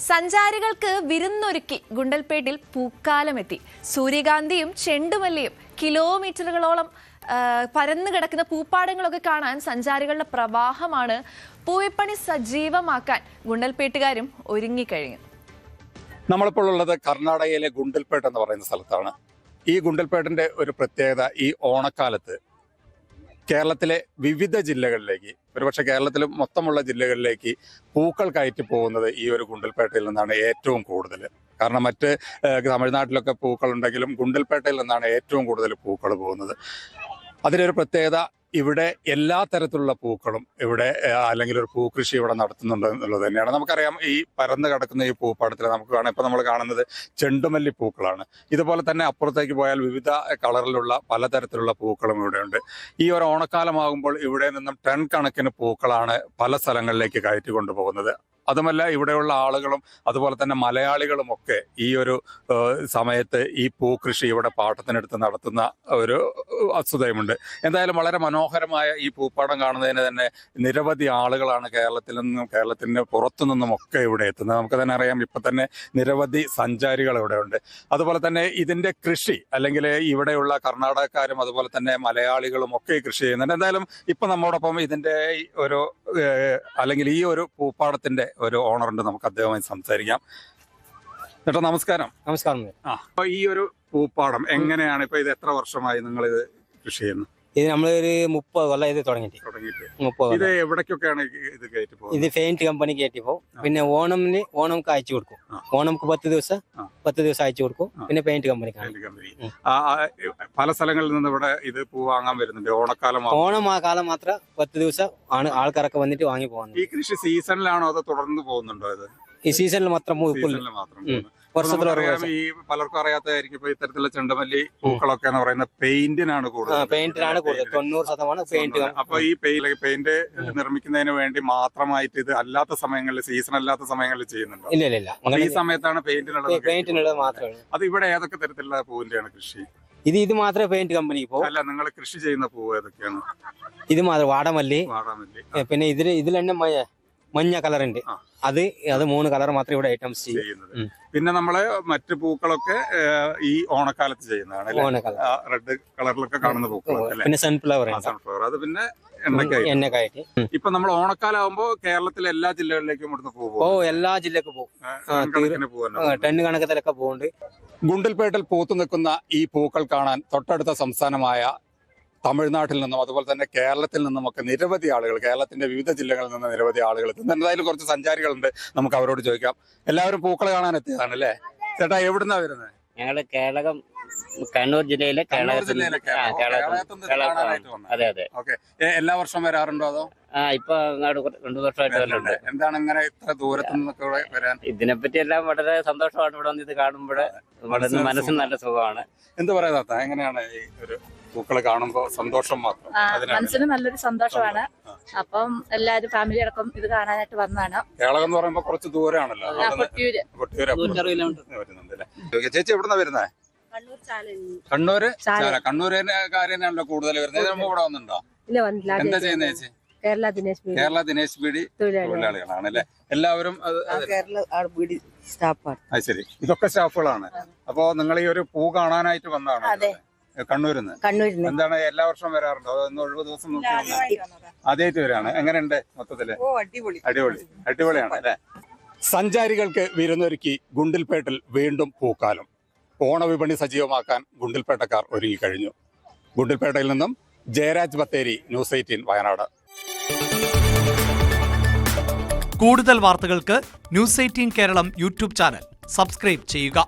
സഞ്ചാരികൾക്ക് വിരുന്നൊരുക്കി ഗുണ്ടൽപേട്ടിൽ പൂക്കാലമെത്തി. സൂര്യകാന്തിയും ചെണ്ടുമല്ലിയും കിലോമീറ്ററുകളോളം പരന്നു കിടക്കുന്ന പൂപ്പാടങ്ങളൊക്കെ കാണാൻ സഞ്ചാരികളുടെ പ്രവാഹമാണ്. പൂവിപ്പണി സജീവമാക്കാൻ ഗുണ്ടൽപേട്ടുകാരും ഒരുങ്ങിക്കഴിഞ്ഞു. നമ്മളിപ്പോൾ ഉള്ളത് കർണാടകയിലെ ഗുണ്ടൽപേട്ട് എന്ന് പറയുന്ന സ്ഥലത്താണ്. ഈ ഗുണ്ടൽപേട്ടിന്റെ ഒരു പ്രത്യേകത, ഈ ഓണക്കാലത്ത് കേരളത്തിലെ വിവിധ ജില്ലകളിലേക്ക്, ഒരുപക്ഷെ കേരളത്തിലും മൊത്തമുള്ള ജില്ലകളിലേക്ക് പൂക്കൾ കയറ്റി പോകുന്നത് ഈ ഒരു ഗുണ്ടൽപേട്ടയിൽ നിന്നാണ് ഏറ്റവും കൂടുതൽ. കാരണം മറ്റ് തമിഴ്നാട്ടിലൊക്കെ പൂക്കൾ ഉണ്ടെങ്കിലും ഗുണ്ടൽപേട്ടയിൽ നിന്നാണ് ഏറ്റവും കൂടുതൽ പൂക്കൾ പോകുന്നത്. അതിലൊരു പ്രത്യേകത, ഇവിടെ എല്ലാ തരത്തിലുള്ള പൂക്കളും ഇവിടെ അല്ലെങ്കിൽ ഒരു പൂക്കൃഷി ഇവിടെ നടത്തുന്നുണ്ട് എന്നുള്ളത് തന്നെയാണ്. നമുക്കറിയാം, ഈ പരന്ന് കിടക്കുന്ന ഈ പൂപ്പാടത്തിൽ നമുക്ക് കാണാം, ഇപ്പം നമ്മൾ കാണുന്നത് ചെണ്ടുമല്ലി പൂക്കളാണ്. ഇതുപോലെ തന്നെ അപ്പുറത്തേക്ക് പോയാൽ വിവിധ കളറിലുള്ള പലതരത്തിലുള്ള പൂക്കളും ഇവിടെയുണ്ട്. ഈ ഒരു ഓണക്കാലമാകുമ്പോൾ ഇവിടെ നിന്നും ടൺ കണക്കിന് പൂക്കളാണ് പല സ്ഥലങ്ങളിലേക്ക് കയറ്റി കൊണ്ടുപോകുന്നത്. അതുമല്ല, ഇവിടെയുള്ള ആളുകളും അതുപോലെ തന്നെ മലയാളികളും ഒക്കെ ഈ ഒരു സമയത്ത് ഈ പൂക്കൃഷി ഇവിടെ പാട്ടത്തിനെടുത്ത് നടത്തുന്ന ഒരു വസ്തുതയുമുണ്ട്. എന്തായാലും വളരെ മനോഹരമായ ഈ പൂപ്പാടം കാണുന്നതിന് തന്നെ നിരവധി ആളുകളാണ് കേരളത്തിൽ നിന്നും കേരളത്തിന് പുറത്തു നിന്നും ഒക്കെ ഇവിടെ എത്തുന്നത്. നമുക്ക് തന്നെ അറിയാം, ഇപ്പം തന്നെ നിരവധി സഞ്ചാരികൾ ഇവിടെ ഉണ്ട്. അതുപോലെ തന്നെ ഇതിന്റെ കൃഷി, അല്ലെങ്കിൽ ഇവിടെയുള്ള കർണാടകക്കാരും അതുപോലെ തന്നെ മലയാളികളും ഒക്കെ കൃഷി ചെയ്യുന്നുണ്ട്. എന്തായാലും ഇപ്പം നമ്മോടൊപ്പം ഇതിന്റെ ഒരു അല്ലെങ്കിൽ ഈ ഒരു പൂപ്പാടത്തിന്റെ ഒരു ഓണറുണ്ട്, നമുക്ക് അദ്ദേഹവുമായി സംസാരിക്കാം. ചേട്ടാ നമസ്കാരം. നമസ്കാരം. അപ്പൊ ഈ ഒരു പൂപ്പാടം എങ്ങനെയാണ്, ഇപ്പൊ ഇത് എത്ര വർഷമായി നിങ്ങൾ ഇത് കൃഷി ചെയ്യുന്നത്? ഇത് നമ്മളൊരു 30 കൊല്ലം ഇത് തുടങ്ങിയിട്ട്. 30 ഇത് എവിടേക്കൊക്കെയാണ് ഇത് കയറ്റി പോകുന്നത്? ഇത് പെയിന്റ് കമ്പനി കയറ്റി പോകും. പിന്നെ ഓണംക്ക് അയച്ചു കൊടുക്കും. ഓണംക്ക് 10 ദിവസം അയച്ചു കൊടുക്കും. പിന്നെ പെയിന്റ് കമ്പനിക്കാണ്. പല സ്ഥലങ്ങളിൽ നിന്ന് ഇവിടെ ഇത് പൂ വാങ്ങാൻ വരുന്നുണ്ട്. ഓണം ആ കാലം മാത്രം 10 ദിവസം ആണ് ആൾക്കാരൊക്കെ വന്നിട്ട് വാങ്ങി പോകുന്നത്. ഈ കൃഷി സീസണിലാണോ അതോ തുടർന്ന് പോകുന്നുണ്ടോ? ഇത് ഈ സീസണിൽ മാത്രം ഈ പലർക്കും അറിയാത്തതായിരിക്കും, ഇപ്പൊ ഇത്തരത്തിലുള്ള ചെണ്ടുമല്ലി പൂക്കളൊക്കെ എന്ന് പറയുന്ന പെയിന്റിനാണ് കൂടുതൽ. 90% പെയിന്റ്. അപ്പൊ ഈ പെയിന്റ് നിർമ്മിക്കുന്നതിന് വേണ്ടി മാത്രമായിട്ട് ഇത് അല്ലാത്ത സമയങ്ങളിൽ, സീസൺ അല്ലാത്ത സമയങ്ങളിൽ ചെയ്യുന്നുണ്ടോ? ഇല്ല. ഈ സമയത്താണ് പെയിന്റിനുള്ളത് മാത്രമേ. അത് ഇവിടെ ഏതൊക്കെ തരത്തിലുള്ള പൂവിന്റെയാണ് കൃഷി? ഇത് മാത്രമേ പെയിന്റ് കമ്പനി പോകും. അല്ല, നിങ്ങൾ കൃഷി ചെയ്യുന്ന പൂവ് ഏതൊക്കെയാണ്? ഇത് മാത്രം വാടാമല്ലി. പിന്നെ ഇതിൽ തന്നെ മഞ്ഞ കളർ ഉണ്ട്. അത് 3 കളർ മാത്രമേ ഇവിടെ ഐറ്റംസ് ചെയ്യുന്നത്. പിന്നെ നമ്മള് മറ്റു പൂക്കളൊക്കെ ഈ ഓണക്കാലത്ത് ചെയ്യുന്നതാണ്. റെഡ് കളറിലൊക്കെ കാണുന്ന പൂക്കൾ. പിന്നെ സൺഫ്ലവർ. അത് പിന്നെ എണ്ണക്കായിട്ട്. ഇപ്പൊ നമ്മൾ ഓണക്കാലം ആകുമ്പോ കേരളത്തിലെ എല്ലാ ജില്ലകളിലേക്കും ഇവിടുന്ന് പോകും. എല്ലാ ജില്ലക്കും പോകും. ടൺ കണക്കത്തിലൊക്കെ പോകുന്നുണ്ട്. ഗുണ്ടൽപേട്ടിൽ പൂത്തു നിൽക്കുന്ന ഈ പൂക്കൾ കാണാൻ തൊട്ടടുത്ത സംസ്ഥാനമായ തമിഴ്നാട്ടിൽ നിന്നും അതുപോലെ തന്നെ കേരളത്തിൽ നിന്നുമൊക്കെ നിരവധി ആളുകൾ, കേരളത്തിന്റെ വിവിധ ജില്ലകളിൽ നിന്ന് നിരവധി ആളുകൾ എത്തുന്നു. എന്തായാലും കുറച്ച് സഞ്ചാരികളുണ്ട്, നമുക്ക് അവരോട് ചോദിക്കാം. എല്ലാവരും പൂക്കൾ കാണാൻ എത്തിയതാണ് അല്ലേ? ചേട്ടാ, എവിടുന്നാ വരുന്നത്? ഞങ്ങള് കേരളം, കണ്ണൂർ ജില്ലയിലെ അതെ. ഓക്കെ, എല്ലാ വർഷം വരാറുണ്ടോ അതോ? ഇപ്പൊ അങ്ങോട്ട് 2 വർഷമായിട്ട് വരലുണ്ട്. എന്താണ് ഇങ്ങനെ ഇത്ര ദൂരത്തു നിന്നൊക്കെ വരാൻ? ഇതിനെപ്പറ്റി എല്ലാം വളരെ സന്തോഷമാണ്. ഇവിടെ വന്ന് ഇത് കാണുമ്പോൾ മനസ്സിന് നല്ല സുഖമാണ്. എന്ത് പറയാ, എങ്ങനെയാണ് ഈ ഒരു പൂക്കള് കാണുമ്പോ സന്തോഷം മാത്രം? മനസ്സിന് നല്ലൊരു സന്തോഷമാണ്. അപ്പം എല്ലാരും ഫാമിലി അടക്കം ഇത് കാണാനായിട്ട് വന്നതാണ്. കേരളം എന്ന് പറയുമ്പോ കുറച്ച് ദൂരമാണല്ലോ. ചേച്ചി എവിടുന്നാ വരുന്നേ? കണ്ണൂര്. കണ്ണൂരിന്റെ കാര്യമാണല്ലോ കൂടുതൽ വരുന്നത്. ഇവിടെ വന്നിട്ടുണ്ടോ? എന്താ ചെയ്യുന്ന ചേച്ചി? കേരള ദിനേശ് ബീഡി തൊഴിലാളികളാണ് അല്ലെ എല്ലാവരും? ശരി, ഇതൊക്കെ സ്റ്റാഫുകളാണ്. അപ്പൊ നിങ്ങൾ ഈ ഒരു പൂ കാണാനായിട്ട് വന്നതാണ് കണ്ണൂരിൽ നിന്ന്? എന്താണ്, എല്ലാ വർഷവും വരാറുണ്ടോ? അതൊന്ന് ഒഴിവ് ദിവസം നോക്കി ആദ്യമായിട്ട് വരാണ്. എങ്ങനെയുണ്ട് മൊത്തത്തില്? അടിപൊളിയാണ് അല്ലെ? സഞ്ചാരികൾക്ക് വിരുന്നൊരുക്കി ഗുണ്ടൽപേട്ടിൽ വീണ്ടും പൂക്കാലം. ഓണവിപണി സജീവമാക്കാൻ ഗുണ്ടൽപേട്ടക്കാർ ഒരുങ്ങിക്കഴിഞ്ഞു. ഗുണ്ടൽപേട്ടയിൽ നിന്നും ജയരാജ് ബത്തേരി, ന്യൂസ് 18 വയനാട്. കൂടുതൽ വാർത്തകൾക്ക് news 18 Keralam YouTube channel subscribe ചെയ്യുക.